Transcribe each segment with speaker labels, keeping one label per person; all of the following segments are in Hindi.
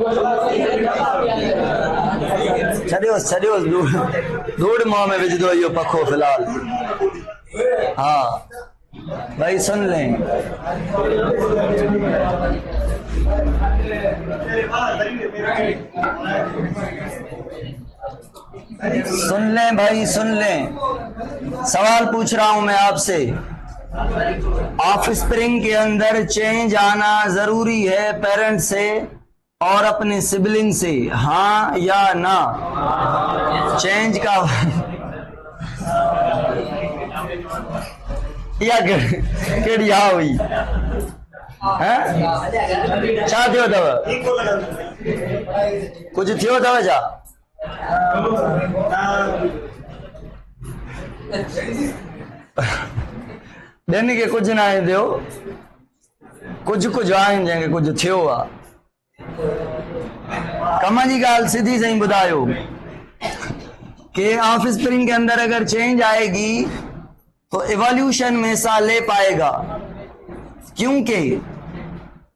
Speaker 1: छो दूध मुंह में विझ दो यो पखो फिलहाल। हाँ भाई सुन लें, सुन लें भाई सुन लें। सवाल पूछ रहा हूं मैं आपसे, ऑफस्प्रिंग के अंदर चेंज आना जरूरी है पेरेंट से और अपने सिबलिंग से, हाँ या ना? चेंज का या केड़ी हा हुई हैं? छा थियो तव? कुछ थियो तव छा? ॿियनि खे कुझु न आहे थियो, कुझु कुझु आहिनि जंहिंखे कुझु थियो आहे। कम जी ॻाल्हि सिधी सही ॿुधायो कि ऑफस्प्रिंग के अंदर अगर चेंज आएगी तो इवोल्यूशन में हिस्सा ले पाएगा, क्योंकि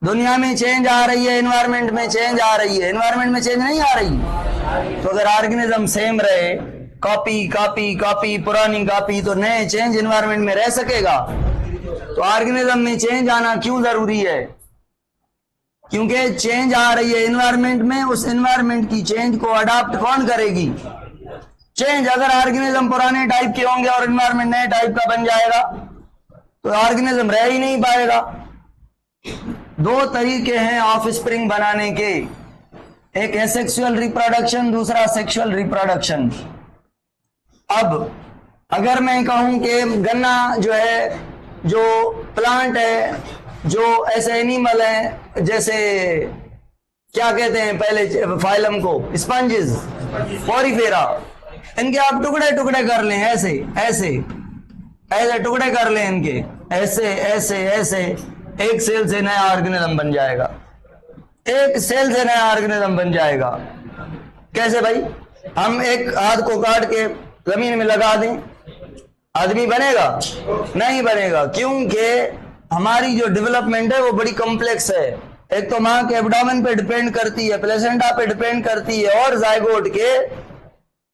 Speaker 1: दुनिया में चेंज आ रही है, एनवायरनमेंट में चेंज आ रही है। एनवायरनमेंट में चेंज नहीं आ रही, तो अगर ऑर्गेनिज्म सेम रहे, कॉपी कॉपी कॉपी पुरानी कॉपी, तो नए चेंज एनवायरनमेंट में रह सकेगा? तो ऑर्गेनिज्म में चेंज आना क्यों जरूरी है? क्योंकि चेंज आ रही है एनवायरनमेंट में, उस एनवायरनमेंट की चेंज को अडॉप्ट कौन करेगी? चेंज। अगर ऑर्गेनिज्म पुराने टाइप के होंगे और एनवायरनमेंट नए टाइप का बन जाएगा तो ऑर्गेनिज्म रह ही नहीं पाएगा। दो तरीके हैं ऑफस्प्रिंग बनाने के, एक एसेक्सुअल रिप्रोडक्शन, दूसरा सेक्सुअल रिप्रोडक्शन। अब अगर मैं कहूं कि गन्ना जो है, जो प्लांट है, जो ऐसे एनिमल है, जैसे क्या कहते हैं पहले फाइलम को, स्पंजेस, पोरीफेरा, इनके आप टुकड़े टुकड़े कर लें, ऐसे ऐसे ऐसे टुकड़े कर लें इनके, ऐसे ऐसे ऐसे, एक सेल से नया ऑर्गेनिज्म बन जाएगा। एक सेल से नया ऑर्गेनिज्म बन जाएगा। कैसे भाई? हम एक हाथ को काट के जमीन में लगा दें, आदमी बनेगा? नहीं बनेगा, क्योंकि हमारी जो डेवलपमेंट है वो बड़ी कॉम्प्लेक्स है। एक तो माँ के एब्डोमेन पे डिपेंड करती है, प्लेसेंटा पे डिपेंड करती है, और जायगोट के,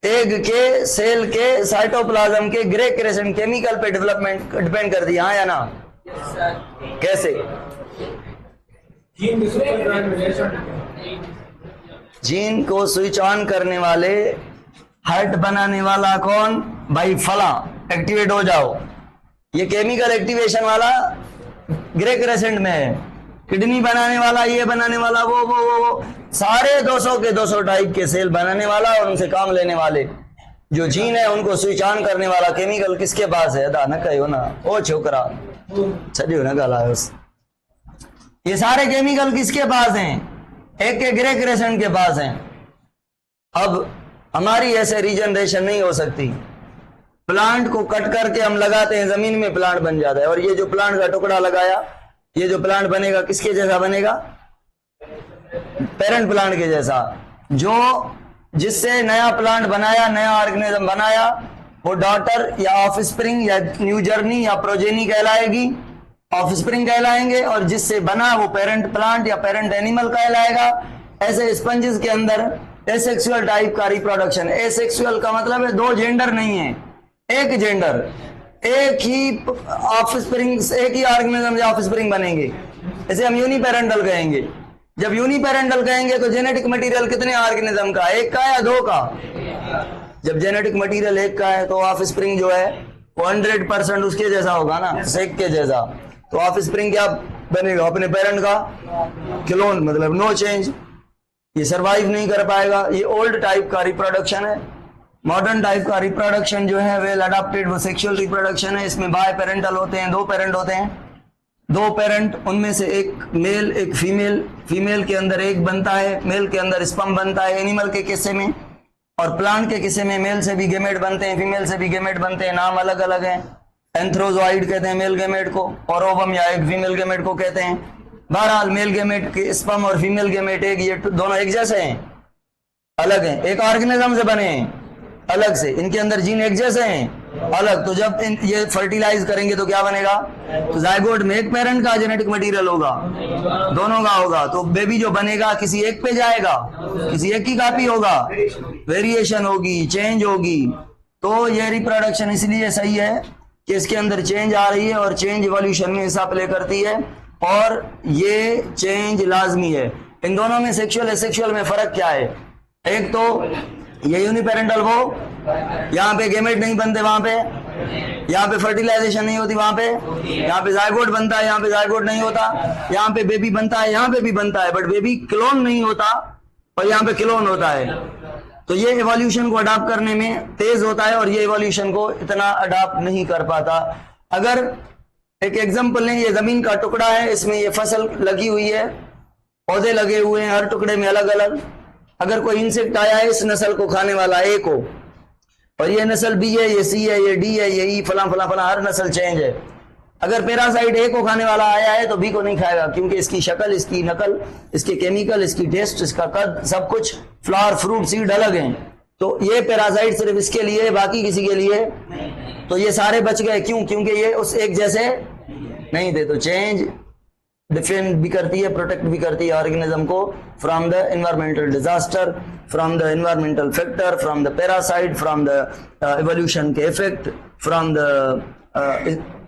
Speaker 1: एग के, सेल के, साइटोप्लाज्म के, ग्रे क्रेसेंट केमिकल पे डेवलपमेंट डिपेंड करती है, हाँ या ना? कैसे? जीन को स्विच ऑन करने वाले, हार्ट बनाने वाला कौन? भाई फला, एक्टिवेट हो जाओ। ये केमिकल एक्टिवेशन वाला ग्रे क्रेसेंट में है। किडनी बनाने वाला, ये बनाने वाला, वो सारे 200 के 200 टाइप के सेल बनाने वाला और उनसे काम लेने वाले जो जीन है, उनको स्विच ऑन करने वाला केमिकल किसके पास है? अदा न कहो ना, ओ छोकरा छड़ियो न गालायो। ये सारे केमिकल किसके पास हैं? एक के ग्रे क्रेसेंट के पास हैं। अब हमारी ऐसे रीजनरेशन नहीं हो सकती। प्लांट को कट करके हम लगाते हैं जमीन में, प्लांट बन जाता है। और ये जो प्लांट का टुकड़ा लगाया, ये जो प्लांट बनेगा किसके जैसा बनेगा? पेरेंट प्लांट के जैसा। जो जिससे नया प्लांट बनाया, नया ऑर्गेनिज्म बनाया, वो डॉटर या ऑफस्प्रिंग या न्यू जर्नी या प्रोजेनी कहलाएगी, ऑफस्प्रिंग कहलाएंगे। और जिससे बना वो पेरेंट प्लांट या पेरेंट एनिमल कहलाएगा। ऐसे स्पंजेस के अंदर एसेक्सुअल टाइप का रिप्रोडक्शन। एसेक्सुअल का मतलब है दो जेंडर नहीं है, एक जेंडर, एक ही ऑफस्प्रिंग, एक ही ऑर्गेनिज्म से ऑफस्प्रिंग बनेंगे। इसे हम यूनिपेरेंटल कहेंगे। जब यूनिपेरेंटल कहेंगे तो जेनेटिक मटेरियल कितने ऑर्गेनिज्म का? एक का या दो का? जब जेनेटिक मटेरियल एक का है तो ऑफस्प्रिंग जो है वो 100% उसके जैसा होगा ना, सेक के जैसा। तो ऑफस्प्रिंग क्या बनेगा? अपने पेरेंट का क्लोन, मतलब नो चेंज। ये सरवाइव नहीं कर पाएगा। ये ओल्ड टाइप का रिप्रोडक्शन है। मॉडर्न टाइप का रिप्रोडक्शन जो है वेल अडॉप्टेड, वो सेक्सुअल रिप्रोडक्शन है। इसमें बाय पेरेंटल होते हैं, दो पेरेंट होते हैं, दो पेरेंट, उनमें से एक मेल एक फीमेल। फीमेल के अंदर एग बनता है, मेल के अंदर स्पर्म बनता है एनिमल के किस्से में। और प्लांट के किस्से में मेल से भी गेमेट बनते हैं, फीमेल से भी गेमेट बनते हैं। नाम अलग अलग है। एंथ्रोजोइड कहते हैं मेल गेमेट को, और ओवम या एक फीमेल गेमेट को कहते हैं। बहरहाल मेल गेमेट के स्पर्म और फीमेल गेमेट एग, ये दोनों एक जैसे हैं? अलग हैं। एक ऑर्गेनिज्म से बने हैं अलग से। इनके अंदर जीन एक जैसे हैं? अलग। तो जब ये फर्टिलाइज करेंगे तो क्या बनेगा, तो जायगोट में एक पेरेंट का जेनेटिक मटेरियल होगा, दोनों का होगा, तो बेबी जो बनेगा किसी एक पे जाएगा, किसी एक की कॉपी होगा, वेरिएशन होगी, चेंज होगी। तो ये रिप्रोडक्शन इसलिए सही है कि इसके अंदर चेंज आ रही है और चेंज इवोल्यूशन में हिस्सा प्ले करती है और ये चेंज लाजमी है। इन दोनों में सेक्सुअल एसेक्सुअल में फर्क क्या है, एक तो ये यूनिपेरेंटल, वो यहाँ पे गेमेट नहीं बनते, वहां पे यहाँ पे फर्टिलाइजेशन नहीं होती, वहां पे यहाँ पे जायगोट बनता है, यहाँ पे जायगोट नहीं होता, यहाँ पे बेबी बनता है, यहाँ पे भी बनता है, बट बेबी क्लोन नहीं होता और यहाँ पे क्लोन होता है। तो ये इवोल्यूशन को अडॉप्ट करने में तेज होता है और ये इवोल्यूशन को इतना अडॉप्ट नहीं कर पाता। अगर एक एग्जांपल लें, ये जमीन का टुकड़ा है, इसमें ये फसल लगी हुई है, पौधे लगे हुए हैं, हर टुकड़े में अलग अलग। अगर कोई इंसेक्ट आया है इस नस्ल को खाने वाला ए को, और ये नस्ल बी है, ये सी है, ये डी है, ये ई, फला फला फला, हर नस्ल चेंज है। अगर पैरासाइट ए को खाने वाला आया है तो बी को नहीं खाएगा, क्योंकि इसकी शक्ल, इसकी नकल, इसके केमिकल, इसकी टेस्ट, इसका कद, सब कुछ, फ्लावर, फ्रूट, सीड अलग हैं। तो ये पैरासाइट सिर्फ इसके लिए, बाकी किसी के लिए, तो ये सारे बच गए। क्यों? क्योंकि ये उस एक जैसे नहीं थे। तो चेंज डिफेंड भी करती है, प्रोटेक्ट भी करती है ऑर्गेनिज्म को from the environmental disaster, from the environmental factor, from the parasite, from the evolution के effect, from the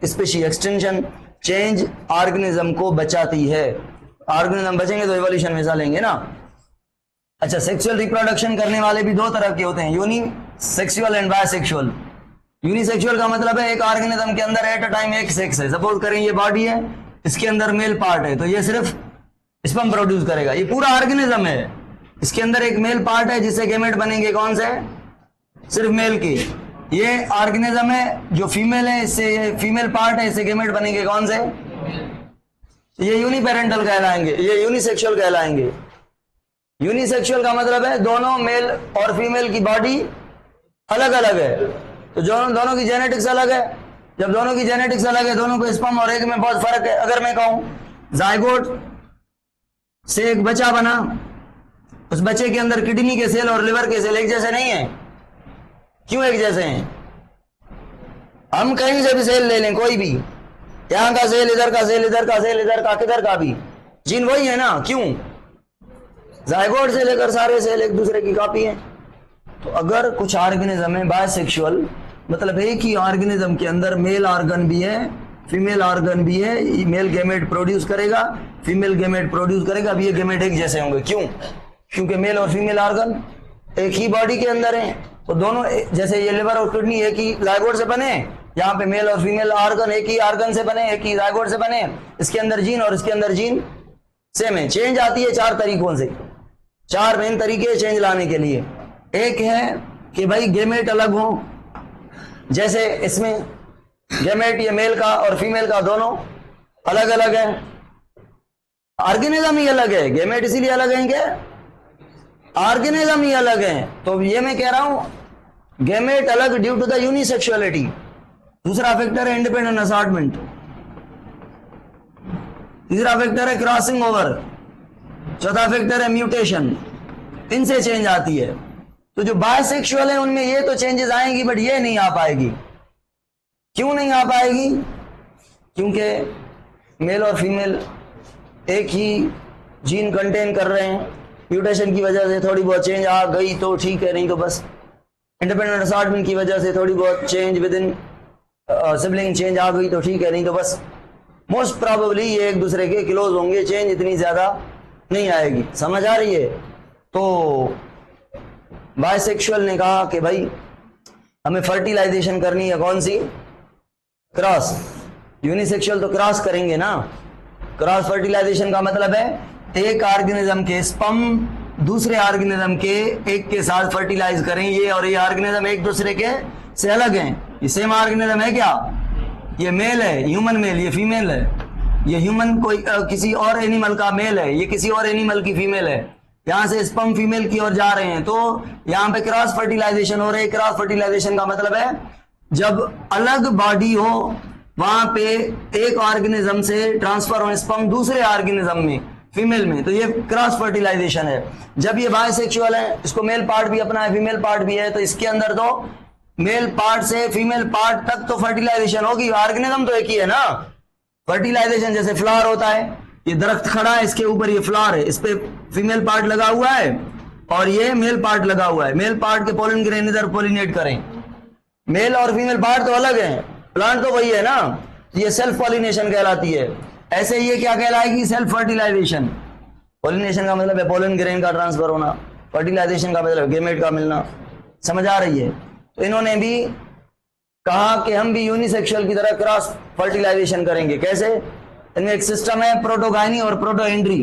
Speaker 1: species extension. Change organism को बचाती है। ऑर्गेनिज्म बचेंगे तो इवोल्यूशन में हिस्सा लेंगे ना। अच्छा, सेक्सुअल रिप्रोडक्शन करने वाले भी दो तरह के होते हैं, यूनिसेक्सुअल एंड बायसेक्सुअल। यूनिसेक्सुअल का मतलब है एक ऑर्गेनिज्म के अंदर एट अ टाइम एक सेक्स है। सपोज करें ये बॉडी है, इसके अंदर मेल पार्ट है, तो ये सिर्फ स्पर्म प्रोड्यूस करेगा। ये पूरा ऑर्गेनिज्म है, इसके अंदर एक मेल पार्ट है जिससे गेमेट बनेंगे, कौन से, सिर्फ मेल की। ये ऑर्गेनिज्म है जो फीमेल है, इससे ये फीमेल पार्ट है, इससे गेमेट बनेंगे, कौन से, ये यूनिपेरेंटल कहलाएंगे, ये यूनिसेक्सुअल कहलाएंगे। यूनिसेक्सुअल का मतलब है दोनों मेल और फीमेल की बॉडी अलग अलग है, तो दोनों की जेनेटिक्स अलग है। जब दोनों की जेनेटिक्स अलग है, दोनों को स्पर्म और एग में बहुत फर्क है। अगर मैं कहूं जायगोट से एक बच्चा बना, उस बच्चे के अंदर किडनी के सेल और लिवर के सेल एक जैसे नहीं है। क्यों एक जैसे हैं? हम कहीं से भी सेल ले लें, कोई भी, यहां का सेल, इधर का सेल, इधर का सेल, इधर का, किधर का भी, जीन वही है ना। क्यों? जायगोट से लेकर सारे सेल एक दूसरे की कॉपी है। तो अगर कुछ ऑर्गेनिज्म है बायसेक्सुअल, मतलब एक ही ऑर्गेनिज्म के अंदर मेल ऑर्गन भी है, फीमेल ऑर्गन भी है, मेल गेमेट प्रोड्यूस करेगा, फीमेल गेमेट प्रोड्यूस करेगा, अब ये गेमेट एक जैसे होंगे। क्यों? क्योंकि मेल और फीमेल ऑर्गन एक ही बॉडी के अंदर है। तो दोनों, जैसे ये लिवर और किडनी एक ही जायगोट से बने, यहाँ पे मेल और फीमेल ऑर्गन एक ही ऑर्गन से बने, एक ही जायगोट से बने, इसके अंदर जीन और इसके अंदर जीन सेम है। चेंज आती है चार तरीकों से, चार मेन तरीके चेंज लाने के लिए। एक है कि भाई गेमेट अलग हो, जैसे इसमें गेमेट ये मेल का और फीमेल का दोनों अलग अलग है, ऑर्गेनिज्म ही अलग है, गेमेट इसीलिए अलग है क्या, ऑर्गेनिज्म ही अलग है। तो ये मैं कह रहा हूं गेमेट अलग ड्यू टू द यूनिसेक्सुअलिटी। दूसरा फैक्टर है इंडिपेंडेंट असॉर्टमेंट, तीसरा फैक्टर है क्रॉसिंग ओवर, चौथा फैक्टर है म्यूटेशन। इनसे चेंज आती है। तो जो बायसेक्सुअल है उनमें ये तो चेंजेस आएंगी, बट ये नहीं आ पाएगी। क्यों नहीं आ पाएगी? क्योंकि मेल और फीमेल एक ही जीन कंटेन कर रहे हैं, म्यूटेशन की वजह से थोड़ी बहुत चेंज आ गई तो ठीक है, नहीं तो बस इंडिपेंडेंट असॉर्टमेंट की वजह से थोड़ी बहुत change within sibling change आ गई तो ठीक है, नहीं तो बस मोस्ट प्रोबेबली ये एक दूसरे के क्लोज होंगे, चेंज इतनी ज्यादा नहीं आएगी। समझ आ रही है? तो बायसेक्सुअल ने कहा कि भाई हमें फर्टिलाइजेशन करनी है, कौन सी, क्रॉस। यूनिसेक्सुअल तो क्रॉस करेंगे ना। क्रॉस फर्टिलाइजेशन का मतलब है एक ऑर्गेनिज्म के स्पर्म दूसरे ऑर्गेनिज्म के एक के साथ फर्टिलाइज करें। ये और ये ऑर्गेनिज्म एक दूसरे के से अलग हैं। ये सेम ऑर्गेनिज्म है क्या? ये मेल है, ह्यूमन मेल, ये फीमेल है। ये ह्यूमन कोई किसी और एनिमल का मेल है, ये किसी और एनिमल की फीमेल है। यहां से स्पर्म फीमेल की ओर जा रहे हैं, तो यहां पे क्रॉस फर्टिलाइजेशन हो रही है। क्रॉस फर्टिलाइजेशन का मतलब है जब अलग बॉडी हो, वहां पे एक ऑर्गेनिज्म से ट्रांसफर हो स्पर्म दूसरे ऑर्गेनिज्म में, फीमेल में, तो ये क्रॉस फर्टिलाइजेशन है। जब ये बायसेक्सुअल है, इसको मेल पार्ट भी अपना है, फीमेल पार्ट भी है, तो इसके अंदर तो मेल पार्ट से फीमेल पार्ट तक तो फर्टिलाइजेशन होगी, ऑर्गेनिज्म तो एक ही है ना। फर्टिलाइजेशन जैसे फ्लावर होता है, ये दरख्त खड़ा है, इसके ऊपर ये फ्लावर है, इस पे फीमेल पार्ट लगा हुआ है और ये मेल पार्ट लगा हुआ है। मेल पार्ट के पोलन ग्रेन इधर पोलिनेट करें। मेल और फीमेल पार्ट तो अलग है, प्लांट तो वही है ना, ये सेल्फ पॉलिनेशन कहलाती है। ऐसे ये क्या कहलाएगी? Self fertilisation. पॉलिनेशन का मतलब है पोलन ग्रेन का ट्रांसफर होना, फर्टिलाइजेशन का मतलब गेमेट का मिलना। समझ आ रही है? तो इन्होंने भी कहा कि हम भी यूनिसेक्सुअल की तरह क्रॉस फर्टिलाइजेशन करेंगे। कैसे? इनमें एक सिस्टम है प्रोटोगाइनी और प्रोटो एंड्री।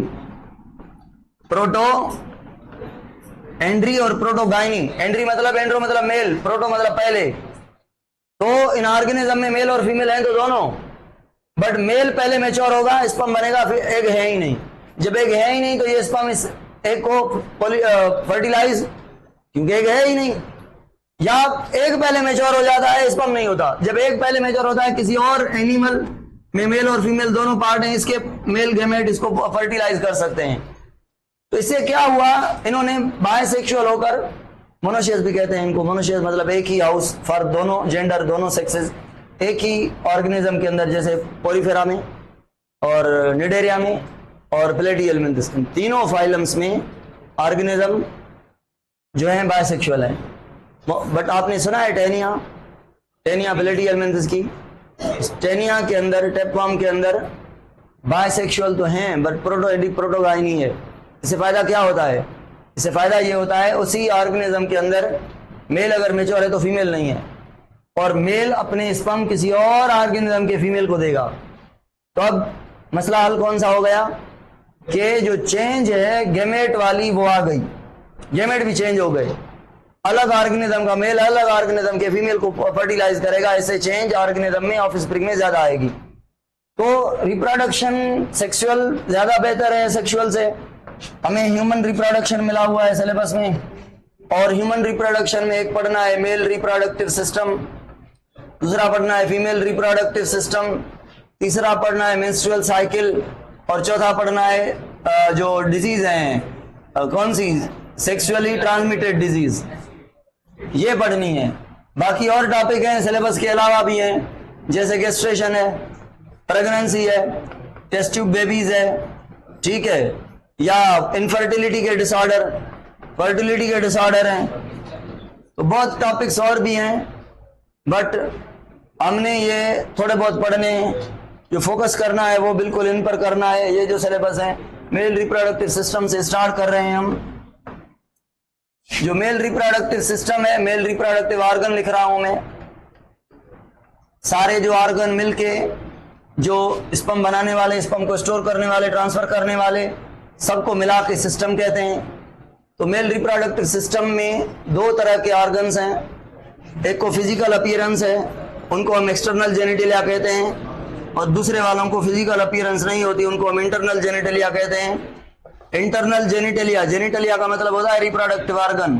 Speaker 1: प्रोटो एंड्री और प्रोटोगाइनी। एंड्री मतलब एंड्रो मतलब मेल, प्रोटो मतलब पहले। तो इन ऑर्गेनिज्म में मेल और फीमेल हैं तो दोनों, बट मेल पहले मैच्योर होगा, स्पर्म बनेगा, फिर एग है ही नहीं। जब एग है ही नहीं तो ये स्पर्म इस एग को फर्टिलाइज, क्योंकि एग है ही नहीं। या एग पहले मैच्योर हो जाता है, स्पर्म नहीं होता। जब एग पहले मैच्योर होता है किसी और एनिमल में मेल और फीमेल दोनों पार्ट हैं, इसके मेल गैमेट इसको फर्टिलाइज कर सकते हैं। तो इससे क्या हुआ? इन्होंने बायसेक्सुअल होकर, मोनोशियस भी कहते हैं इनको, मोनोशियस मतलब एक ही हाउस फॉर दोनों जेंडर, दोनों सेक्सेस, एक ही ऑर्गेनिज्म के अंदर, जैसे पोरिफेरा में और निडेरिया में और प्लेटिहेल्मिन्थस, तीनों फाइलम्स में ऑर्गेनिज्म जो है बायसेक्सुअल है। बट आपने सुना है टेनिया, टेनिया प्लेटिहेल्मिन्थस की, टेनिया के अंदर, टेपवर्म के अंदर बायसेक्सुअल तो हैं बट प्रोटोगाइनी है। इससे फायदा क्या होता है? इससे फायदा ये होता है उसी ऑर्गेनिज्म के अंदर मेल अगर मैच्योर है तो फीमेल नहीं है, और मेल अपने स्पर्म किसी और ऑर्गेनिज्म के फीमेल को देगा। तो अब मसला हल कौन सा हो गया कि जो चेंज है गैमेट वाली वो आ गई, गैमेट भी चेंज हो गए। अलग ऑर्गेनिज्म का मेल अलग ऑर्गेनिज्म के फीमेल को फर्टिलाइज करेगा, इससे चेंज ऑर्गेनिज्म में ऑफस्प्रिंग में ज्यादा आएगी। तो रिप्रोडक्शन सेक्सुअल ज्यादा बेहतर है सेक्सुअल से। हमें ह्यूमन रिप्रोडक्शन मिला हुआ है सिलेबस में, और ह्यूमन रिप्रोडक्शन में एक पढ़ना है मेल रिप्रोडक्टिव सिस्टम, दूसरा पढ़ना है फीमेल रिप्रोडक्टिव सिस्टम, तीसरा पढ़ना है मेंस्ट्रुअल साइकिल, और चौथा पढ़ना है जो डिजीज हैं, कौन सी? सेक्सुअली ट्रांसमिटेड डिजीज, ये पढ़नी है। बाकी और टॉपिक हैं सिलेबस के अलावा भी हैं, जैसे गेस्ट्रेशन है, प्रेगनेंसी है, टेस्ट ट्यूब बेबीज है, ठीक है, या इनफर्टिलिटी के डिसऑर्डर, फर्टिलिटी के डिसऑर्डर हैं। तो बहुत टॉपिक्स और भी हैं, बट हमने ये थोड़े बहुत पढ़ने हैं। जो फोकस करना है वो बिल्कुल इन पर करना है। ये जो सिलेबस है मेल रिप्रोडक्टिव सिस्टम से स्टार्ट कर रहे हैं हम। जो मेल रिप्रोडक्टिव सिस्टम है, मेल रिप्रोडक्टिव ऑर्गन लिख रहा हूं मैं, सारे जो ऑर्गन मिलके जो स्पर्म बनाने वाले, स्पर्म को स्टोर करने वाले, ट्रांसफर करने वाले, सबको मिला के सिस्टम कहते हैं। तो मेल रिप्रोडक्टिव सिस्टम में दो तरह के ऑर्गन्स हैं, एक को फिजिकल अपीयरेंस है, उनको हम एक्सटर्नल जेनिटलिया कहते हैं, और दूसरे वालों को फिजिकल अपीयरेंस नहीं होती, उनको हम इंटरनल जेनिटलिया कहते हैं। इंटरनल जेनिटलिया, जेनिटलिया का मतलब होता है रिप्रोडक्टिव ऑर्गन,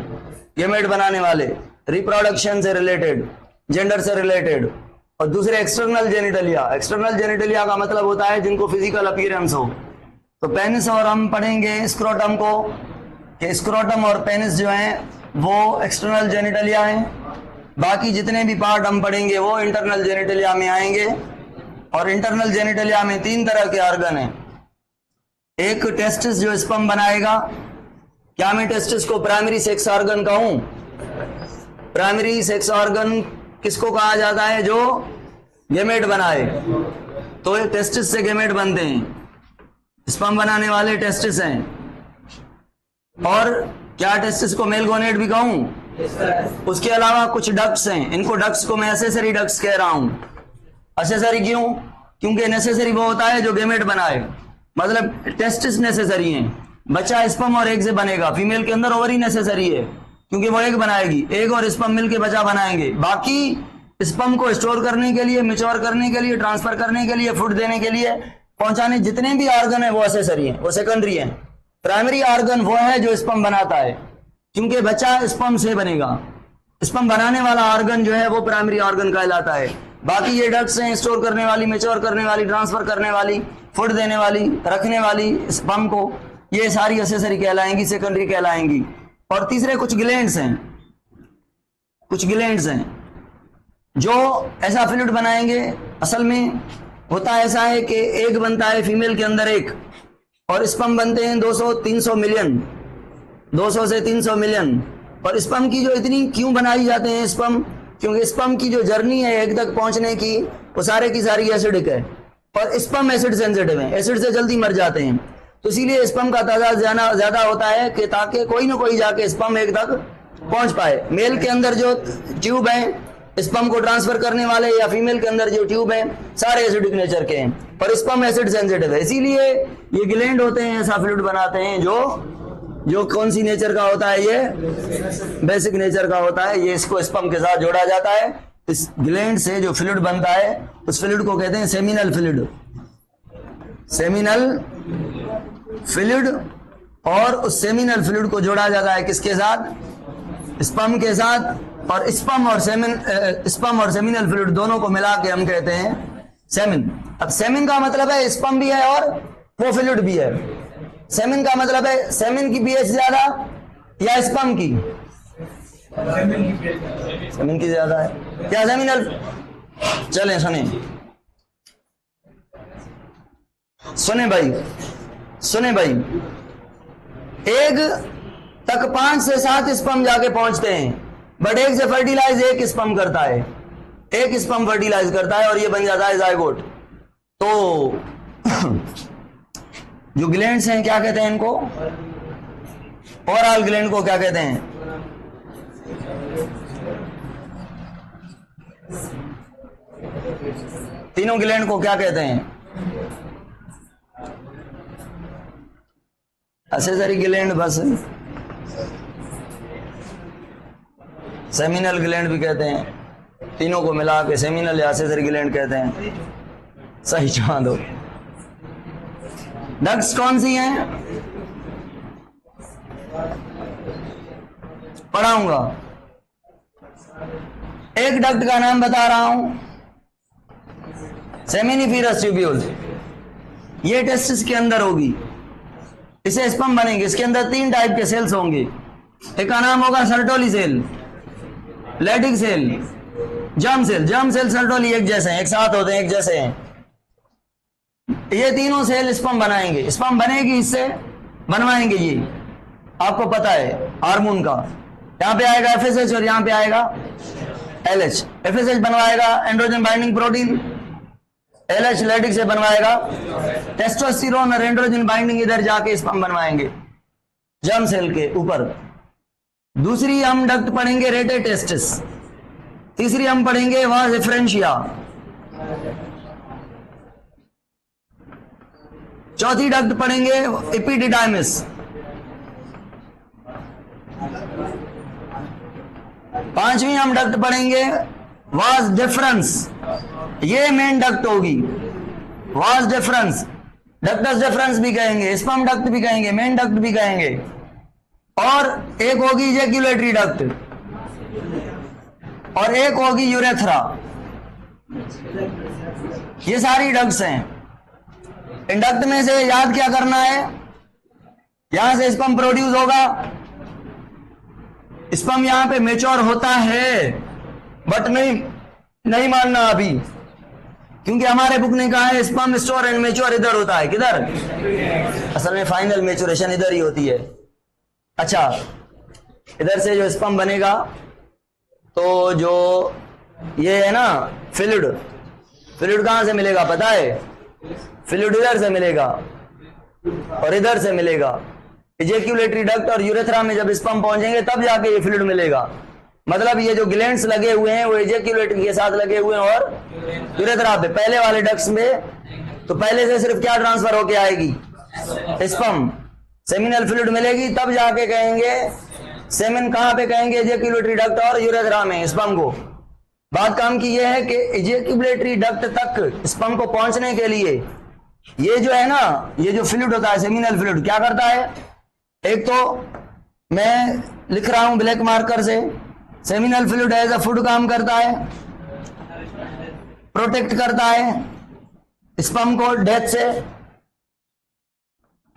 Speaker 1: गैमेट बनाने वाले, रिप्रोडक्शन से रिलेटेड, जेंडर से रिलेटेड। और दूसरे एक्सटर्नल जेनिटलिया, एक्सटर्नल जेनिटलिया का मतलब होता है जिनको फिजिकल अपीयरेंस हो। तो पेनिस और हम पढ़ेंगे स्क्रोटम को, कि स्क्रोटम और पेनिस जो हैं वो एक्सटर्नल जेनिटलिया हैं। बाकी जितने भी पार्ट हम पढ़ेंगे वो इंटरनल जेनिटलिया में आएंगे। और इंटरनल जेनिटलिया में तीन तरह के ऑर्गन हैं। एक टेस्टिस जो स्पर्म बनाएगा। क्या मैं टेस्टिस को प्राइमरी सेक्स ऑर्गन कहूं? प्राइमरी सेक्स ऑर्गन किसको कहा जाता है? जो गैमेट बनाए। तो टेस्टिस से गैमेट बनते हैं, स्पर्म बनाने वाले टेस्टिस हैं। और क्या टेस्टिस को मेल गोनेट भी कहूं? उसके अलावा कुछ डक्ट्स हैं, इनको डक्ट्स को मैं एसेसरी डक्ट्स कह रहा हूं। एसेसरी क्यों? क्योंकि नेसेसरी वो होता है जो गैमेट बनाए, मतलब टेस्टिस नेसेसरी हैं। बच्चा स्पर्म और एग से बनेगा, फीमेल के अंदर ओवरी नेसेसरी है क्योंकि वो एग बनाएगी, एग और स्पर्म मिलके बच्चा बनाएंगे। बाकी स्पर्म को स्टोर करने के लिए, मैच्योर करने के लिए, ट्रांसफर करने के लिए, फूड देने के लिए, पहुंचाने जितने भी ऑर्गन है वो एसेसरी हैं, वो सेकेंडरी हैं। प्राइमरी ऑर्गन वो है जो स्पर्म बनाता है, क्योंकि बच्चा स्पर्म से बनेगा। स्पर्म बनाने वाला ऑर्गन जो है वो प्राइमरी ऑर्गन कहलाता है। बाकी ये डक्ट्स हैं स्टोर करने वाली, मैच्योर करने वाली, ट्रांसफर करने वाली, फूड देने वाली, रखने वाली स्पर्म को, ये सारी एसेसरी कहलाएंगी, सेकेंडरी कहलाएंगी। और तीसरे कुछ ग्लैंड्स हैं, कुछ ग्लैंड्स हैं जो ऐसा फ्लूइड बनाएंगे, असल में होता ऐसा है कि एक बनता है फीमेल के अंदर एक, और स्पर्म बनते हैं 200-300 मिलियन, 200 से 300 मिलियन। और स्पर्म की जो इतनी क्यों बनाई जाते हैं स्पर्म, क्योंकि स्पर्म की जो जर्नी है एक तक पहुंचने की, वो सारे की सारी एसिडिक है, और स्पर्म एसिड सेंसिटिव है, एसिड से जल्दी मर जाते हैं। तो इसीलिए स्पर्म का तादाद ज्यादा होता है कि ताकि कोई ना कोई जाके स्पर्म एक तक पहुंच पाए। मेल के अंदर जो ट्यूब है स्पर्म को ट्रांसफर करने वाले, या फीमेल के अंदर जो ट्यूब है, सारे एसिडिक नेचर के हैं, और स्पर्म एसिड सेंसिटिव है। इसीलिए ये ग्लैंड होते हैं, ऐसा फ्लूइड बनाते हैं जो कौन सी नेचर का होता है, ये बेसिक नेचर का होता है। ये इसको स्पर्म के साथ जोड़ा जाता है। इस ग्लैंड से जो फ्लूइड बनता है उस फ्लूइड को कहते हैं सेमिनल फ्लूइड, सेमिनल फ्लूइड। और उस सेमिनल फ्लूइड को जोड़ा जाता है किसके साथ, स्पर्म के साथ, और स्पर्म और सेमिनल फ्लूइड दोनों को मिला के हम कहते हैं सेमिन। अब सेमिन का मतलब है स्पर्म भी है और वो फ्लूइड भी है। सेमिन का मतलब है सेमिन की पीएच ज्यादा या स्पर्म की, सेमिन की ज्यादा है क्या सेमिनल। चलें सुने भाई, एग तक 5 से 7 स्पर्म जाके पहुंचते हैं, बट एग से फर्टिलाइज एक स्पर्म करता है, एक स्पर्म फर्टिलाइज करता है और ये बन जाता है जायगोट। तो जो ग्लैंड्स हैं क्या कहते हैं इनको, ओरल ग्लैंड को क्या कहते हैं, तीनों ग्लैंड को क्या कहते हैं, एक्सेसरी ग्लैंड, बस सेमिनल ग्लैंड भी कहते हैं, तीनों को मिला के सेमिनल या एक्सेसरी ग्लैंड कहते हैं। सही जवाब दो। डक्ट्स कौन सी हैं, पढ़ाऊंगा। एक डक्ट का नाम बता रहा हूं, सेमिनिफेरस ट्यूब्यूल, ये टेस्टिस के अंदर होगी, इसे स्पर्म बनेंगे। इसके अंदर 3 टाइप के सेल्स होंगे, एक का नाम होगा Sertoli cell, Leydig cell, germ cell. Germ cell Sertoli एक जैसे हैं, एक साथ होते हैं, एक जैसे हैं। ये तीनों सेल स्पर्म बनाएंगे, स्पर्म बनेगी, इससे बनवाएंगे ये, आपको पता है हार्मोन का। यहां पे आएगा एफएसएच और यहां पे आएगा एलएच। एफएसएच बनवाएगा androgen binding protein, LH Leydig से बनवाएगा टेस्टोस्टेरोन और एंड्रोजन बाइंडिंग, इधर जाके स्पर्म बनवाएंगे जर्म सेल के ऊपर। दूसरी हम डक्ट पढ़ेंगे रेटे टेस्टिस, तीसरी हम पढ़ेंगे वास एफरेंशिया, चौथी डक्ट पढ़ेंगे एपिडिडाइमिस, पांचवी हम डक्ट पढ़ेंगे वास डिफरेंस, ये मेन डक्ट होगी, वास डिफरेंस, डक्टस डिफरेंस भी कहेंगे, स्पर्म डक्ट भी कहेंगे, मेन डक्ट भी कहेंगे। और एक होगी इजैक्यूलेटरी डक्ट और एक होगी यूरेथ्रा। ये सारी डक्ट्स हैं। इन डक्ट में से याद क्या करना है, यहां से स्पर्म प्रोड्यूस होगा, स्पर्म यहां पे मैच्योर होता है, बट नहीं मानना अभी, क्योंकि हमारे बुक ने कहा है स्पर्म स्टोर एंड मैच्योर इधर होता है। किधर, असल में फाइनल मैच्योरेशन इधर ही होती है। अच्छा, इधर से जो स्पर्म बनेगा, तो जो ये है ना फ्लूइड, फ्लूइड कहां से मिलेगा पता है, फ्लूइड इधर से मिलेगा और इधर से मिलेगा। इजैक्यूलेटरी डक्ट और यूरेथ्रा में जब स्पर्म पहुंचेंगे तब जाके ये फ्लूइड मिलेगा। मतलब ये जो ग्लैंड्स लगे हुए हैं वो इजैक्यूलेटरी के साथ लगे हुए हैं और यूरेथ्रा पे। पहले वाले डक्ट्स में तो पहले से सिर्फ क्या ट्रांसफर होके आएगी, स्पर्म, सेमिनल फ्लूइड मिलेगी, तब जाके कहेंगे सेमिन। कहां पे कहेंगे, इजैक्यूलेटरी डक्ट और यूरेथ्रा में स्पर्म को। बात काम की ये है कि इजैक्यूलेटरी डक्ट तक स्पर्म को पहुंचने के लिए ये जो है ना, ये जो फ्लूइड होता है सेमिनल फ्लूइड, क्या करता है, एक तो मैं लिख रहा हूं ब्लैक मार्कर से, seminal fluid as a food काम करता है, प्रोटेक्ट करता है स्पर्म को डेथ से,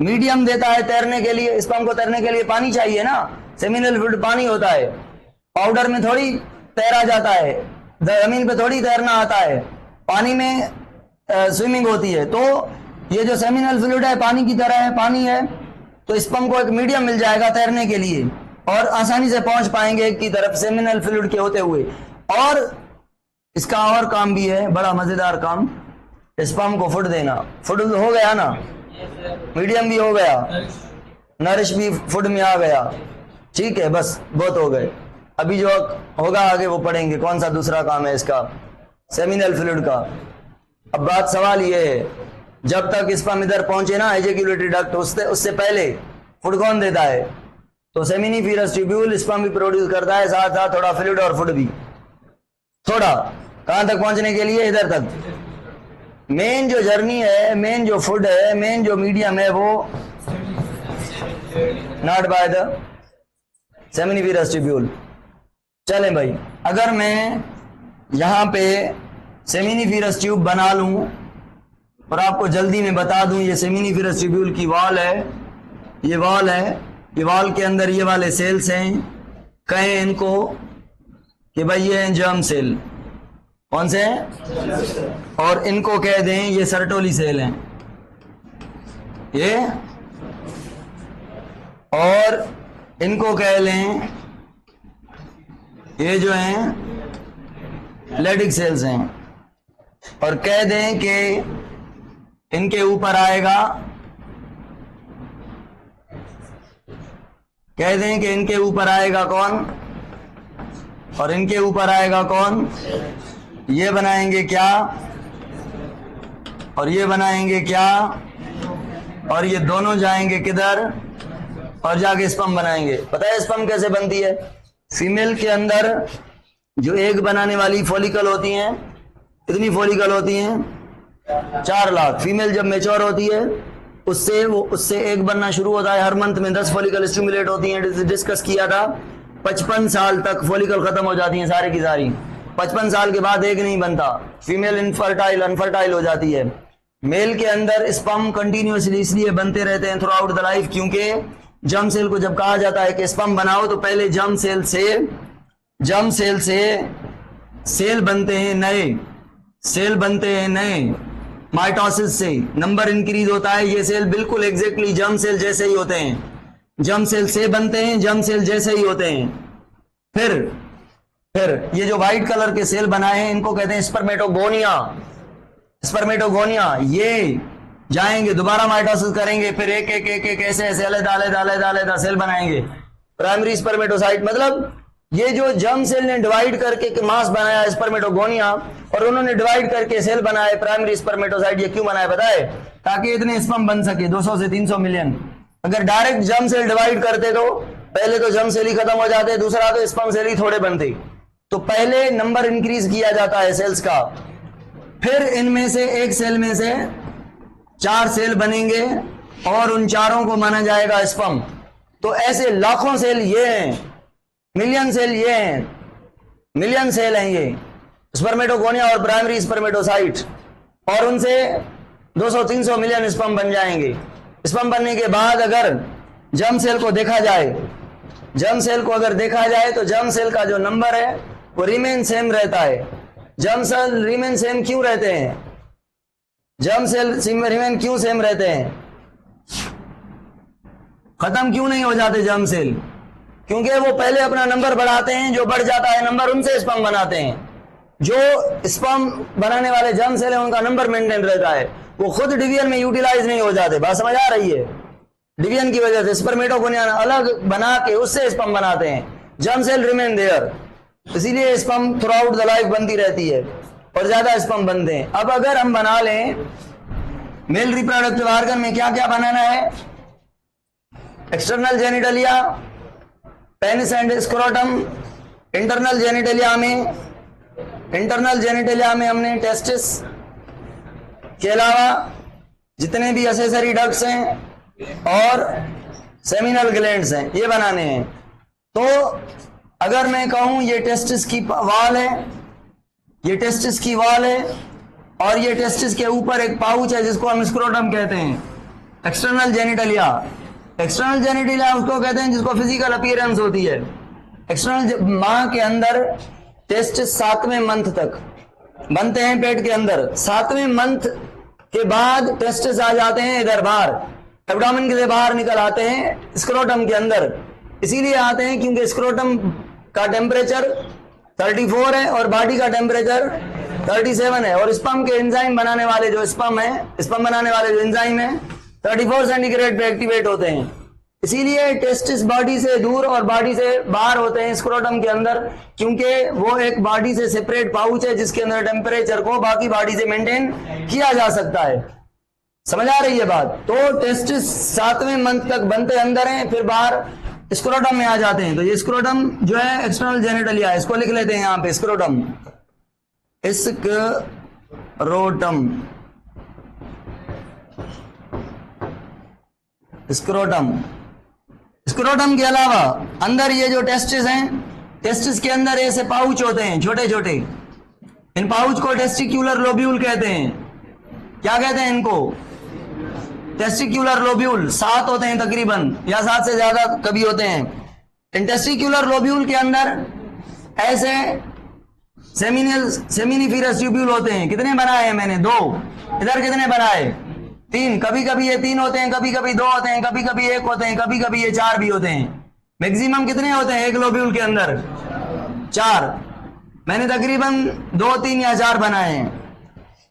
Speaker 1: मीडियम देता है तैरने के लिए। स्पर्म को तैरने के लिए पानी चाहिए ना, सेमिनल फ्लूइड पानी होता है, पाउडर में थोड़ी तैरा जाता है, जमीन पे थोड़ी तैरना आता है, पानी में स्विमिंग होती है। तो ये जो सेमिनल फ्लूइड है पानी की तरह है, पानी है, तो स्पर्म को एक मीडियम मिल जाएगा तैरने के लिए और आसानी से पहुंच पाएंगे एक की तरफ सेमिनल फ्लूइड के होते हुए। और इसका और काम भी है, बड़ा मजेदार काम, स्पर्म को फुड देना। फुड हो गया ना, मीडियम भी हो गया, नरिश भी फुड में आ गया, ठीक है, बस बहुत हो गए। अभी जो होगा आगे वो पढ़ेंगे कौन सा दूसरा काम है इसका, सेमिनल फ्लूइड का। अब बात सवाल ये है, जब तक स्पर्म इधर पहुंचे ना एजेक्यूलेटरी डक्ट, उससे पहले फुड कौन देता है? तो सेमिनिफेरस ट्यूब्यूल स्पर्म भी प्रोड्यूस करता है, साथ साथ थोड़ा फ्लूइड और फुड भी। थोड़ा कहां तक पहुंचने के लिए? इधर तक। मेन जो जर्नी है, मेन जो फुड है, मेन जो मीडियम है, वो not by the seminiferous tubule. चलें भाई, अगर मैं यहां पे सेमिनिफेरस ट्यूब बना लूं और आपको जल्दी में बता दूं, ये सेमिनिफेरस ट्यूब्यूल की वॉल है, ये वॉल है, ये वॉल के अंदर ये वाले सेल्स हैं, कहें इनको कि भाई ये हैं जर्म सेल, कौन से हैं? और इनको कह दें ये सर्टोली सेल हैं, ये, और इनको कह लें ये जो हैं लेडिक सेल्स हैं, और कह दें कि इनके ऊपर आएगा, कह दें कि इनके ऊपर आएगा कौन, और इनके ऊपर आएगा कौन? ये बनाएंगे क्या और ये बनाएंगे क्या, और ये दोनों जाएंगे किधर, और जाके स्पर्म बनाएंगे। पता है स्पर्म कैसे बनती है? फीमेल के अंदर जो एग बनाने वाली फॉलिकल होती हैं, कितनी फॉलिकल होती हैं? 4 लाख। फीमेल जब मैच्योर होती है उससे एग बनना शुरू होता है, हर मंथ में 10 फॉलिकल स्टिमुलेट होती हैं, डिस्कस किया था। 55 साल तक फॉलिकल खत्म हो जाती हैं सारी की सारी, 55 साल के बाद एग नहीं बनता, फीमेल इनफर्टाइल अनफर्टाइल हो जाती है। मेल के अंदर स्पर्म कंटिन्यूअसली इसलिए बनते रहते हैं थ्रू आउट द लाइफ, क्योंकि जर्म सेल को जब कहा जाता है कि स्पर्म बनाओ, तो पहले जर्म सेल से सेल बनते हैं नए, सेल बनते हैं नए, माइटोसिस से नंबर इंक्रीज होता है। ये सेल बिल्कुल एग्जैक्टली जर्म सेल जैसे ही होते हैं, जर्म सेल से बनते हैं, जर्म सेल जैसे ही होते हैं। फिर ये जो व्हाइट कलर के सेल बनाए हैं इनको कहते हैं स्पर्मेटोगोनिया। स्पर्मेटोगोनिया ये जाएंगे, दोबारा माइटोसिस करेंगे, फिर एक एक एक एक ऐसे ऐसे अलग-अलग सेल बनाएंगे। प्राइमरी स्पर्मेटोसाइट, मतलब ये जो जर्म सेल ने डिवाइड करके मास बनाया स्पर्मेटोगोनिया, और उन्होंने डिवाइड करके सेल बनाए प्राइमरी स्पर्मेटोसाइट। ये क्यों बनाया पता है? ताकि इतने स्पर्म बन सके, 200 से 300 मिलियन। अगर डायरेक्ट जर्म सेल डिवाइड करते तो पहले तो जर्म सेल ही खत्म हो जाते, दूसरा तो स्पर्म सेल ही थोड़े बनते। तो पहले नंबर इंक्रीज किया जाता है सेल्स का, फिर इनमें से एक सेल में से 4 सेल बनेंगे और उन चारों को माना जाएगा स्पर्म। तो ऐसे लाखों सेल ये हैं, मिलियन सेल ये हैं, मिलियन सेल हैं ये स्पर्मेटोगोनिया और प्राइमरी स्पर्मेटोसाइट, और उनसे 200-300 मिलियन स्पर्म बन जाएंगे। स्पर्म बनने के बाद अगर जर्म सेल को देखा जाए, जर्म सेल को अगर देखा जाए तो जर्म सेल का जो नंबर है वो रिमेन सेम रहता है। जर्म सेल रिमेन सेम क्यों रहते हैं? जर्म सेल रिमेन क्यों सेम रहते हैं? खत्म क्यों नहीं हो जाते जर्म सेल? क्योंकि वो पहले अपना नंबर बढ़ाते हैं, जो बढ़ जाता है नंबर उनसे स्पर्म बनाते हैं। जो स्पर्म बनाने वाले जर्म सेल हैं उनका नंबर मेंटेन रहता है, वो खुद डिवीजन में यूटिलाइज नहीं हो जाते। बात समझ आ रही है? डिवीजन की वजह से स्पर्मेटोगोनिया अलग बना के उससे स्पर्म बनाते हैं, जर्म सेल रिमेन देयर, इसीलिए sperm through out the life बनती रहती है और ज्यादा स्पर्म बनते हैं। अब अगर हम बना लें मेल रिप्रोडक्टिव ऑर्गन में क्या क्या बनाना है, external genitalia, penis and scrotum, internal genitalia में हमने टेस्टिस के अलावा जितने भी एसेसरी डक्ट्स हैं और सेमिनल ग्लैंड्स हैं ये बनाने हैं। तो अगर मैं कहूं ये टेस्टिस की वॉल है, ये टेस्टिस की वॉल है, और ये टेस्टिस के ऊपर एक पाउच है जिसको हम स्क्रोटम कहते हैं। एक्सटर्नल जेनिटलिया उसको कहते हैं जिसको फिजिकल अपीयरेंस होती है। एक्सटर्नल मां के अंदर टेस्ट 7वें मंथ तक बनते हैं पेट के अंदर। 7वें मंथ के बाद टेस्टिस आ जाते हैं इधर बाहर, एब्डोमेन के बाहर निकल आते हैं स्क्रोटम के अंदर। इसीलिए आते हैं क्योंकि स्क्रोटम का टेम्परेचर 34 है और बॉडी का टेम्परेचर 37 है, और स्पर्म के एंजाइम बनाने वाले जो स्पर्म बनाने वाले जो एंजाइम है 34 सेंटीग्रेड पे एक्टिवेट होते हैं। इसीलिए टेस्टिस बॉडी से दूर और बॉडी से बाहर होते हैं स्क्रोटम के अंदर, क्योंकि वो एक बॉडी से सेपरेट पाउच है जिसके अंदर टेम्परेचर को बाकी बॉडी से मेंटेन किया जा सकता है। समझ आ रही है बात? तो टेस्टिस 7वें मंथ तक बनते अंदर हैं, फिर बाहर स्क्रोटम में आ जाते हैं। तो ये स्क्रोटम जो है एक्सटर्नल जेनिटलिया है, इसको लिख लेते हैं यहाँ पे स्क्रोटम, स्क्रोटम, स्क्रोटम। स्क्रोटम के अलावा अंदर ये जो टेस्टिस हैं, टेस्टिस के अंदर ऐसे पाउच होते हैं छोटे छोटे, इन पाउच को टेस्टिक्यूलर लोब्यूल कहते हैं। क्या कहते हैं इनको? Testicular lobule. 7 होते हैं तकरीबन, या 7 से ज्यादा कभी होते हैं। इन टेस्टिक्यूलर लोब्यूल के अंदर ऐसे सेमिनिफेरस ट्यूब्यूल होते हैं। कितने बनाए हैं मैंने? 2। इधर कितने बनाए? 3। कभी कभी ये 3 होते हैं, कभी कभी 2 होते हैं, कभी कभी 1 होते हैं, कभी कभी ये 4 भी होते हैं। मैक्सिमम कितने होते हैं एक लोब्यूल के अंदर? 4। मैंने तकरीबन 2, 3 या 4 बनाए हैं।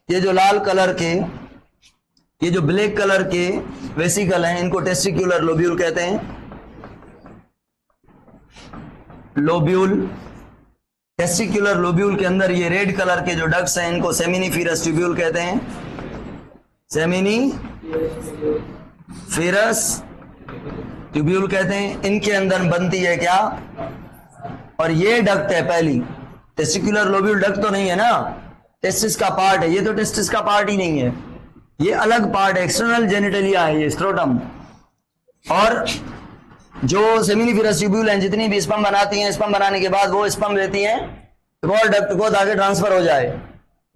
Speaker 1: ये जो लाल कलर के, ये जो ब्लैक कलर के वेसिकल हैं, इनको टेस्टिक्यूलर लोब्यूल कहते हैं। लोब्यूल, टेस्टिक्यूलर लोब्यूल के अंदर ये रेड कलर के जो डक्ट्स हैं, इनको सेमिनिफेरस ट्यूब्यूल कहते हैं। सेमिनिफेरस ट्यूब्यूल कहते हैं। इनके अंदर बनती है क्या? और ये डक्ट है पहली। टेस्टिक्यूलर लोब्यूल डक्ट तो नहीं है ना, टेस्टिस का पार्ट है। ये तो टेस्टिस का पार्ट ही नहीं है, ये अलग पार्ट है, एक्सटर्नल जेनिटलिया है ये स्क्रोटम। और जो सेमिनिफेरस ट्यूब्यूल हैं, जितनी भी स्पर्म बनाती हैं, स्पर्म बनाने के बाद वो स्पर्म देती हैं और डक्ट को ताकि ट्रांसफर हो जाए।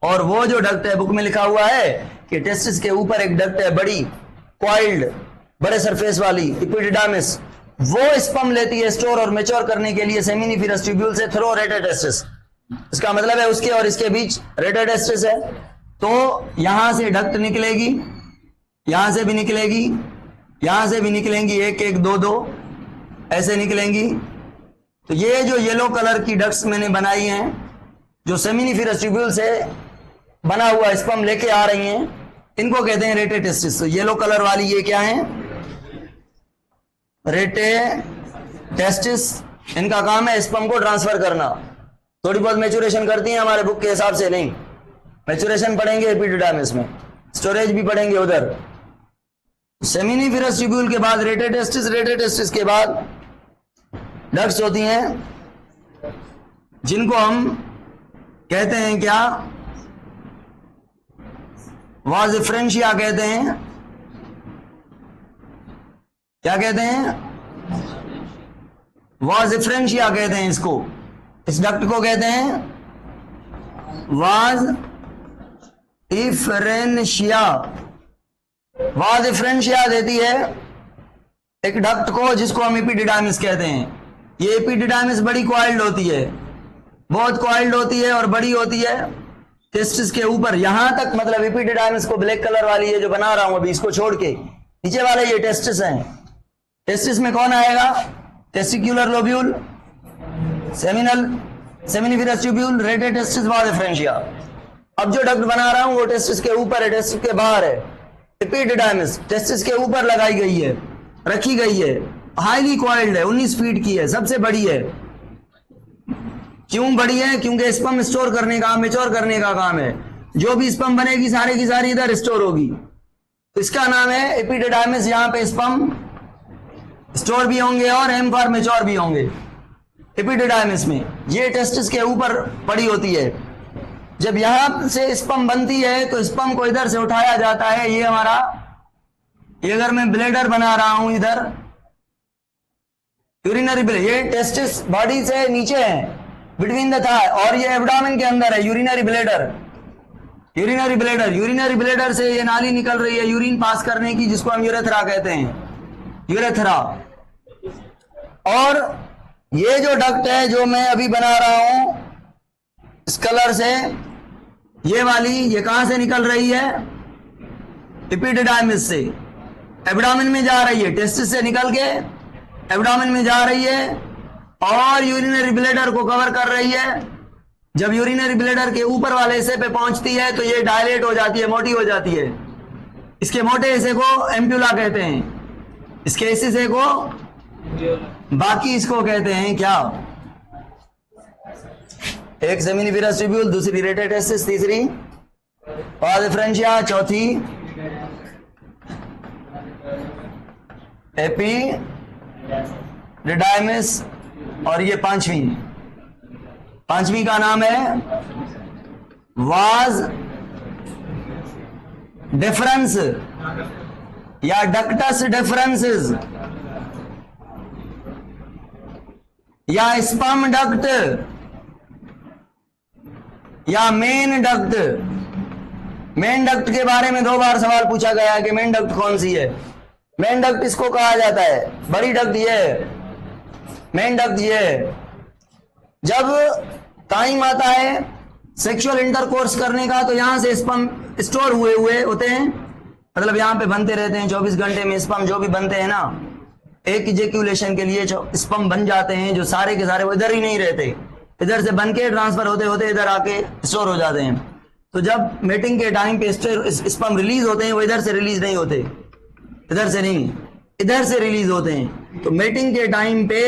Speaker 1: और वो जो डक्ट है, बुक में लिखा हुआ है कि टेस्टिस के ऊपर एक डक्ट है बड़ी, कॉइल्ड, बड़े सरफेस वाली, एपिडिडामिस। वो स्पर्म लेती है स्टोर और मैच्योर करने के लिए सेमिनिफेरस ट्यूब्यूल से थ्रू रेटेटेस्टिस। इसका मतलब है उसके और इसके बीच रेटेटेस्टिस है। तो यहां से डक्ट निकलेगी, यहां से भी निकलेगी, यहां से भी निकलेंगी, 1 1 2 2 ऐसे निकलेंगी। तो ये जो येलो कलर की डक्ट्स मैंने बनाई हैं, जो सेमिनिफेरस ट्यूब्यूल से बना हुआ स्पर्म लेके आ रही हैं, इनको कहते हैं रेटेटेस्टिस। तो येलो कलर वाली ये क्या है? रेटेटेस्टिस। इनका काम है स्पर्म को ट्रांसफर करना। थोड़ी बहुत मैच्योरेशन करती हैं हमारे बुक के हिसाब से नहीं, मैच्योरेशन पढ़ेंगे एपिडिडामिस में, स्टोरेज भी पढ़ेंगे उधर। सेमिनिफेरस ट्यूब्यूल के बाद रेटेटेस्टिस, रेटेटेस्टिस के बाद डक्ट्स होती हैं जिनको हम कहते हैं क्या? वाज डिफरेंशिया कहते हैं। क्या कहते हैं? वाज डिफरेंशिया कहते हैं इसको। इस डक्ट को कहते हैं वाज डिफरेंशिया। वाज डिफरेंशिया देती है एक डक्ट को जिसको हम एपिडिडामिस कहते हैं। ये एपिडिडामिस बड़ी कॉइल्ड होती है, बहुत कॉइल्ड होती है और बड़ी होती है टेस्टिस के ऊपर यहां तक। मतलब एपिडिडामिस को ब्लैक कलर वाली है जो बना रहा हूं अभी, इसको छोड़ के नीचे वाले ये टेस्टिस हैं। टेस्टिस में कौन आएगा? Testicular lobule, seminiferous tubule, rete testis, vas deferentia. अब जो डक्ट बना रहा हूं वो टेस्टिस के ऊपर है, टेस्टिस के बाहर है। एपिडिडामिस टेस्टिस के ऊपर लगाई गई है, रखी गई है, हाईली कॉइल्ड है, 19 फीट की है, सबसे बड़ी है। क्यों बड़ी है? क्योंकि स्पर्म स्टोर करने का, मैच्योर करने का काम है। जो भी स्पर्म बनेगी सारी की सारी इधर स्टोर होगी। तो इसका नाम है एपिडिडामिस। यहां पे स्पर्म स्टोर भी होंगे और एम फॉर मैच्योर भी होंगे एपिडिडामिस में। ये टेस्टिस के ऊपर पड़ी होती है। जब यहां से स्पर्म बनती है तो स्पर्म को इधर से उठाया जाता है। ये हमारा, ये अगर मैं ब्लेडर बना रहा हूं इधर, यूरिनरी ब्लेडर, ये टेस्टिस बॉडी से नीचे है बिटवीन द थाई, और ये एब्डोमेन के अंदर है urinary bladder. Urinary bladder, urinary bladder से ये नाली निकल रही है यूरिन पास करने की, जिसको हम यूरेथ्रा कहते हैं, यूरेथ्रा। और ये जो डक्ट है जो मैं अभी बना रहा हूं, इस कलर से ये वाली, ये कहां से निकल रही है? एपिडिडाइमिस से एब्डोमेन में जा रही है, टेस्टिस से निकल के एब्डोमेन में जा रही है और यूरिनरी ब्लैडर को कवर कर रही है। जब यूरिनरी ब्लैडर के ऊपर वाले हिस्से पे पहुंचती है तो ये डायलेट हो जाती है, मोटी हो जाती है। इसके मोटे हिस्से को एम्प्यूला कहते हैं, इसके इस हिस्से को बाकी इसको कहते हैं क्या? एक सेमिनिफेरस ट्यूब्यूल, दूसरी रेटेटेस्टिस, तीसरी पास डिफरेंशिया, चौथी एपिडिडाइमिस और ये पांचवी का नाम है वाज डिफरेंस या डक्टस डिफरेंसेस या स्पर्म डक्ट या मेन डक्ट। मेन डक्ट के बारे में 2 बार सवाल पूछा गया है कि मेन डक्ट कौन सी है। मेन डक्ट इसको कहा जाता है, बड़ी डक्ट ये है, मेन डक्ट ये है। जब टाइम आता है सेक्सुअल इंटरकोर्स करने का तो यहां से स्पर्म स्टोर हुए होते हैं, मतलब यहां पे बनते रहते हैं 24 घंटे में। स्पर्म जो भी बनते हैं ना, एक इजेक्यूलेशन के लिए जो स्पर्म बन जाते हैं, जो सारे के सारे वो इधर ही नहीं रहते, इधर से बन के ट्रांसफर होते होते इधर आके स्टोर हो जाते हैं। तो जब मेटिंग के टाइम पे स्पर्म रिलीज होते हैं, वो इधर से रिलीज नहीं होते, इधर से नहीं, इधर से रिलीज होते हैं। तो मेटिंग के टाइम पे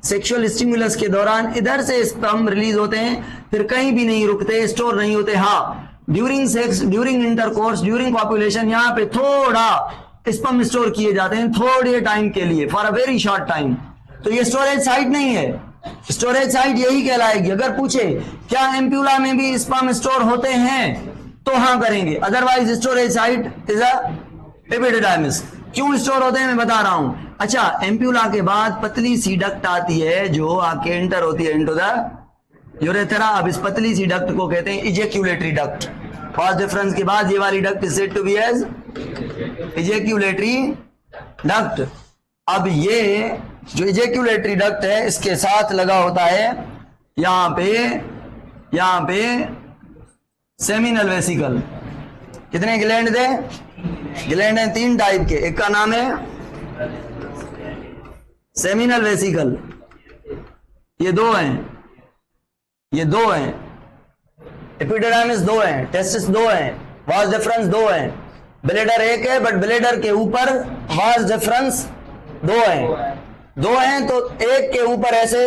Speaker 1: सेक्सुअल स्टिमुलस के दौरान इधर से स्पर्म रिलीज होते हैं, फिर कहीं भी नहीं रुकते, स्टोर नहीं होते। हाँ, during sex, during intercourse, during population यहाँ पे थोड़ा स्पर्म स्टोर किए जाते हैं, थोड़े टाइम के लिए, for a very short time. तो ये स्टोरेज साइट नहीं है, स्टोरेज साइट यही कहलाएगी। अगर पूछे क्या एम्प्यूला में भी स्पर्म स्टोर होते हैं तो हाँ करेंगे, otherwise storage site is a epididymis. क्यों स्टोर होते हैं मैं बता रहा हूं। अच्छा, एम्प्यूला के बाद पतली सी डक्ट आती है जो आके एंटर होती है इनटू द यूरेथ्रा। अब इस पतली सी डक्ट को कहते हैं इजेक्यूलेटरी डक्ट। फर्स्ट डिफरेंस के बाद ये वाली duct is said to be as ejaculatory duct. अब ये जो इजेक्यूलेटरी डक्ट है इसके साथ लगा होता है यहां पे सेमिनल वेसिकल। कितने ग्लैंड थे? ग्लैंड हैं 3 टाइप के। एक का नाम है सेमिनल वेसिकल, ये 2 हैं, ये 2 हैं। एपिडिडाइमिस 2 हैं, टेस्टिस 2 हैं, वास डिफरेंस 2 हैं, ब्लेडर 1 है, बट ब्लेडर के ऊपर वास डिफरेंस 2 हैं। तो एक के ऊपर ऐसे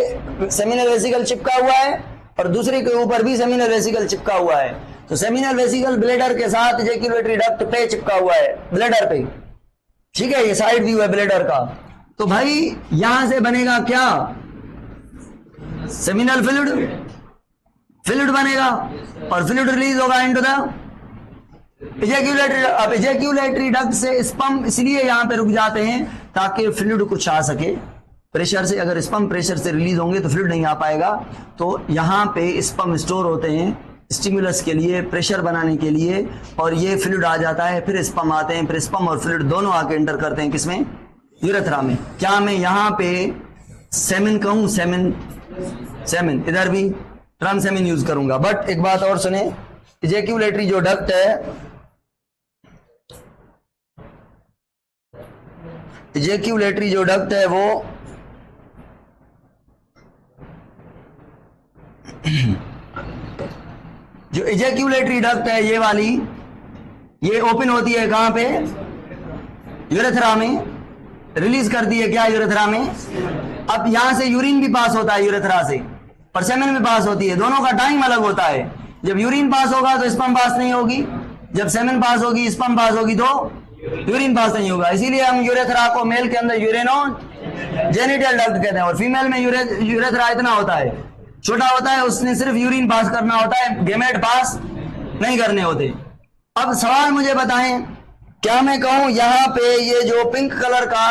Speaker 1: सेमिनल वेसिकल चिपका हुआ है और दूसरे के ऊपर भी सेमिनल वेसिकल चिपका हुआ है। तो सेमिनल वेसिकल ब्लेडर के साथ इजेक्यूलेटरी डक्ट पे चिपका हुआ है, ब्लेडर पे, ठीक है। ये साइड व्यू है ब्लेडर का। तो भाई यहां से बनेगा क्या? सेमिनल फ्लूइड बनेगा और फ्लूइड रिलीज होगा इनटू द इजेक्यूलेटरी। अब इजेक्यूलेटरी डक्ट से स्पर्म इसलिए यहां पे रुक जाते हैं ताकि फ्लूइड कुछ आ सके प्रेशर से। अगर स्पर्म प्रेशर से रिलीज होंगे तो फ्लूइड नहीं आ पाएगा। तो यहां पे स्पर्म स्टोर होते हैं स्टिमुलस के लिए, प्रेशर बनाने के लिए, और ये फ्लूइड आ जाता है, फिर स्पर्म आते हैं, फिर स्पर्म और फ्लूइड दोनों आके एंटर करते हैं किसमें? यूरेथ्रा में। क्या मैं यहां पे सेमिन कहूं? सेमिन इधर भी ट्रांस सेमिन यूज करूंगा। बट एक बात और सुने, इजेक्यूलेटरी जो डक्ट है, इजेक्यूलेटरी जो डक्ट है वो जो इजेक्यूलेटरी डक्ट है ये वाली, ये ओपन होती है कहां पे? यूरेथ्रा में, रिलीज करती है क्या यूरेथ्रा में। अब यहां से यूरिन भी पास होता है यूरेथ्रा से, और सेमेन भी पास होती है। दोनों का टाइम अलग होता है। जब यूरिन पास होगा तो स्पर्म पास नहीं होगी, जब सेमेन पास होगी, स्पर्म पास होगी तो यूरिन पास नहीं होगा। इसीलिए हम यूरेथ्रा को मेल के अंदर यूरेनो जेनिटल डक्ट कहते हैं, और फीमेल में यूरेथ्रा इतना होता है, छोटा होता है, उसने सिर्फ यूरिन पास करना होता है, गेमेट पास नहीं करने होते। अब सवाल मुझे बताएं, क्या मैं कहूं यहां पे ये जो पिंक कलर का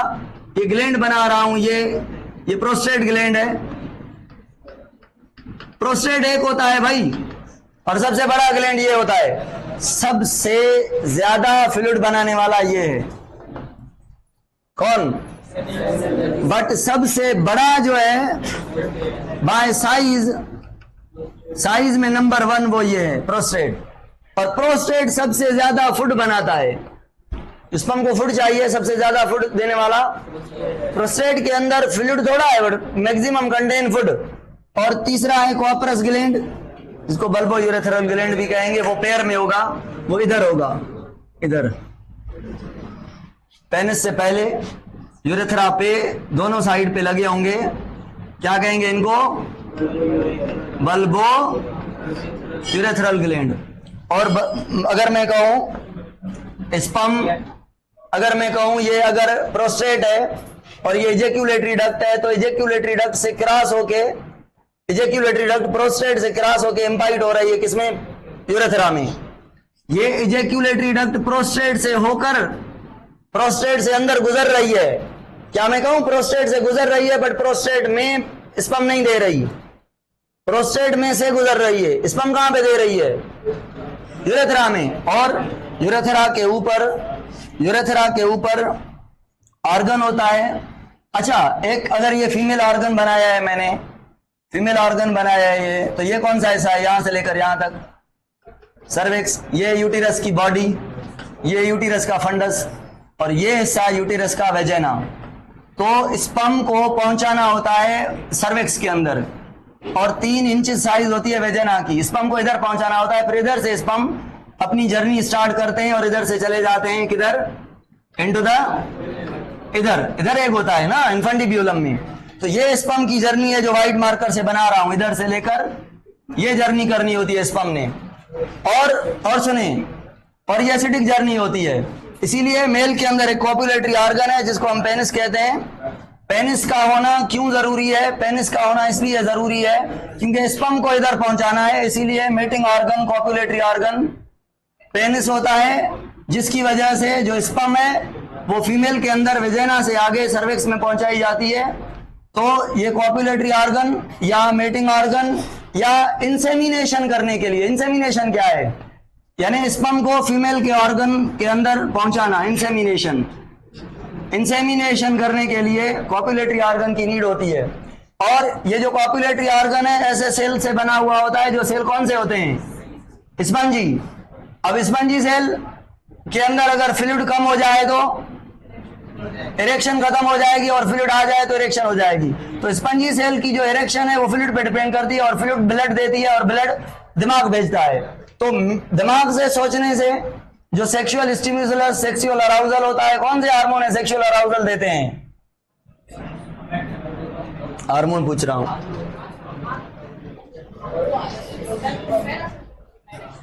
Speaker 1: ये ग्लैंड बना रहा हूं, ये प्रोस्टेट ग्लैंड है। प्रोस्टेट एक होता है भाई, और सबसे बड़ा ग्लैंड ये होता है। सबसे ज्यादा फ्लूइड बनाने वाला ये है कौन? बट सबसे बड़ा जो है बाय साइज साइज में नंबर 1 वो ये है प्रोस्टेट, और प्रोस्टेट सबसे ज्यादा फूड बनाता है। स्पर्म को फूड चाहिए, सबसे ज्यादा फूड देने वाला प्रोस्टेट के अंदर फ्लूइड थोड़ा है बट मैक्सिमम कंटेन फूड। और तीसरा है कॉर्पस ग्लैंड, जिसको बल्बो यूरेथ्रल ग्लैंड भी कहेंगे, वो पैर में होगा, वो इधर होगा, इधर पेनिस से पहले यूरेथ्रा पे दोनों साइड पे लगे होंगे, क्या कहेंगे इनको, बल्बो यूरेथ्रल ग्लैंड। और अगर मैं कहूं स्पर्म, अगर मैं कहूं ये अगर प्रोस्टेट है और ये इजेक्यूलेटरी डक्ट है, तो इजेक्यूलेटरी डक्ट से क्रॉस होके, इजेक्यूलेटरी डक्ट प्रोस्टेट से क्रॉस होके इम्पाइट हो रही है किसमें, यूरेथ्रा में। ये इजेक्यूलेटरी डक्ट प्रोस्टेट से होकर प्रोस्टेट से अंदर गुजर रही है, क्या मैं कहूं प्रोस्टेट से गुजर रही है, बट प्रोस्टेट में स्पर्म नहीं दे रही, प्रोस्टेट में से गुजर रही है। स्पर्म कहां पे दे रही है, यूरेथ्रा में। और यूरेथ्रा के ऊपर ऑर्गन होता है। अच्छा, एक अगर ये फीमेल ऑर्गन बनाया है मैंने, फीमेल ऑर्गन बनाया है ये, तो ये कौन सा हिस्सा है, यहां से लेकर यहां तक सर्विक्स, ये यूटेरस की बॉडी, ये यूटेरस का फंडस, और ये हिस्सा यूटेरस का वेजेना। तो स्पर्म को पहुंचाना होता है सर्विक्स के अंदर, और 3 इंच साइज होती है वेजेना की। स्पर्म को इधर पहुंचाना होता है, फिर इधर से स्पर्म अपनी जर्नी स्टार्ट करते हैं और इधर से चले जाते हैं किधर, इनटू द, इधर एक होता है ना इन्फेंटिब्यूलम में। तो ये स्पर्म की जर्नी है जो व्हाइट मार्कर से बना रहा हूं, इधर से लेकर ये जर्नी करनी होती है स्पर्म ने। और सुने, और ये एसिडिक जर्नी होती है। इसीलिए मेल के अंदर एक कॉपुलेटरी ऑर्गन है जिसको हम पेनिस कहते हैं। पेनिस का होना क्यों जरूरी है, पेनिस का होना इसलिए जरूरी है क्योंकि स्पर्म को इधर पहुंचाना है, इसीलिए mating organ, copulatory organ penis होता है, जिसकी वजह से जो स्पर्म है वो फीमेल के अंदर वेजेना से आगे सर्विक्स में पहुंचाई जाती है। तो ये कॉपुलेटरी ऑर्गन या मेटिंग ऑर्गन या इंसेमिनेशन करने के लिए, इंसेमिनेशन क्या है, यानी स्पर्म को फीमेल के ऑर्गन के अंदर पहुंचाना, इंसेमिनेशन करने के लिए कॉपुलेटरी ऑर्गन की नीड होती है। और ये जो कॉपुलेटरी ऑर्गन है ऐसे सेल से बना हुआ होता है, जो सेल कौन से होते हैं, स्पंजी। अब स्पंजी सेल के अंदर अगर फ्लूइड कम हो जाए तो इरेक्शन खत्म हो जाएगी, और फ्लूइड आ जाए तो इरेक्शन हो जाएगी। तो स्पंजी सेल की जो इरेक्शन है वो फ्लूइड पे डिपेंड करती है, और फ्लूइड ब्लड देती है, और ब्लड दिमाग भेजता है। तो दिमाग से सोचने से जो सेक्सुअल स्टिम्युलस, सेक्सुअल अराउजल होता है, कौन से हार्मोन है सेक्सुअल अराउजल देते हैं, हार्मोन पूछ रहा हूं।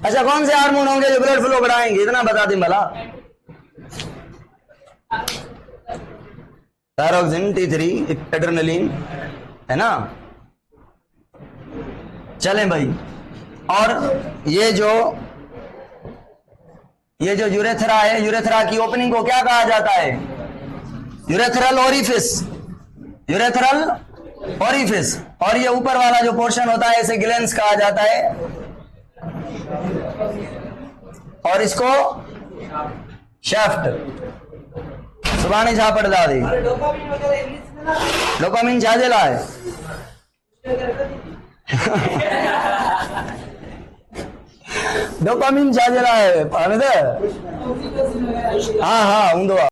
Speaker 1: अच्छा, कौन से हार्मोन होंगे जो ब्लड फ्लो बढ़ाएंगे, इतना बता दें भला। थायरोक्सिन, T3, एड्रेनलिन, है ना। चलें भाई, और ये जो यूरेथ्रा है, यूरेथ्रा की ओपनिंग को क्या कहा जाता है, यूरेथ्रल ओरिफिस, यूरेथ्रल ओरिफिस। और ये ऊपर वाला जो पोर्शन होता है इसे ग्लैंस कहा जाता है, और इसको शाफ्ट। सुबानी झापड़ दादी डोपामिन झाजेला है डोपामिन झाजेला है, हाँ हाँ ऊंधवा।